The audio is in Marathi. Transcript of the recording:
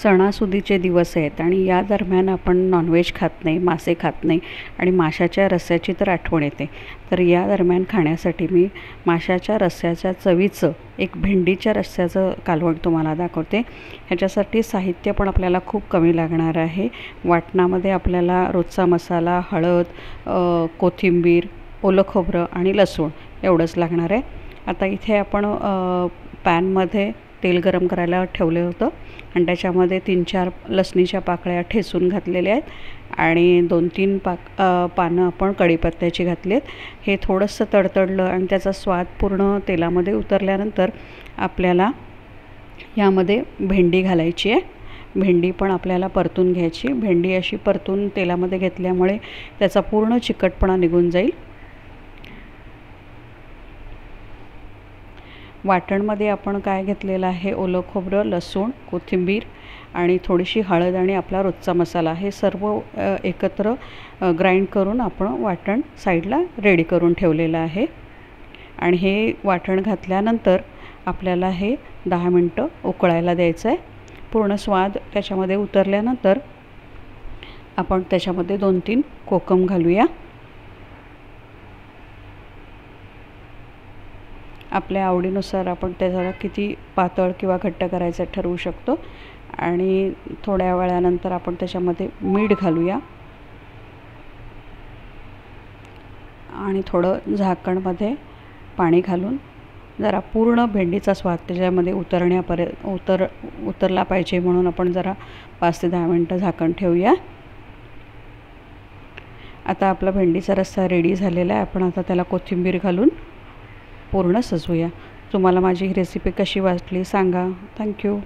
सणासुदीचे दिवस आहेत आणि या दरम्यान आपण नॉनव्हेज खात नाही, मासे खात नाही आणि माशाच्या रस्स्याची तर आठवण येते. तर या दरम्यान खाण्यासाठी मी माशाच्या रस्स्याच्या चवीचं एक भेंडीच्या रस्स्याचं कालवण तुम्हाला दाखवते. ह्याच्यासाठी साहित्य पण आपल्याला खूप कमी लागणार आहे. वाटणामध्ये आपल्याला रोजचा मसाला, हळद, कोथिंबीर, ओलं खोबरं आणि लसूण एवढंच लागणार आहे. आता इथे आपण पॅनमध्ये तेल गरम करायला ठेवलं होतं आणि त्याच्यामध्ये 3-4 लसणीच्या पाकळ्या ठेचून घातलेल्या आहेत आणि 2-3 पानं आपण कढीपत्त्याची घातली आहेत. हे थोडंसं तडतडलं आणि त्याचा स्वाद पूर्ण तेलामध्ये उतरल्यानंतर आपल्याला यामध्ये भेंडी घालायची आहे. भेंडी पण आपल्याला परतून घ्यायची. भेंडी अशी परतून तेलामध्ये घेतल्यामुळे त्याचा पूर्ण चिकटपणा निघून जाईल. वाटणमध्ये आपण काय घेतलेलं आहे, ओलं खोबरं, लसूण, कोथिंबीर आणि थोडीशी हळद आणि आपला रोजचा मसाला, हे सर्व एकत्र ग्राइंड करून आपण वाटण साईडला रेडी करून ठेवलेलं आहे. आणि हे वाटण घातल्यानंतर आपल्याला हे 10 मिनटं उकळायला द्यायचं आहे. पूर्ण स्वाद त्याच्यामध्ये उतरल्यानंतर आपण त्याच्यामध्ये 2-3 कोकम घालूया. आपल्या आवडीनुसार आपण त्याला किती पातळ किंवा घट्ट करायचं ठरवू शकतो. आणि थोड्या वेळानंतर आपण त्याच्यामध्ये मीठ घालूया आणि थोडं झाकणमध्ये पाणी घालून जरा पूर्ण भेंडीचा स्वाद त्याच्यामध्ये उतरला पाहिजे म्हणून आपण जरा 5 ते 10 मिनटं झाकण ठेवूया. आता आपला भेंडीचा रस्सा रेडी झालेला आहे. आपण आता त्याला कोथिंबीर घालून पूर्ण सजवूया. तुम्हाला माझी ही रेसिपी कशी वाटली सांगा. थँक्यू.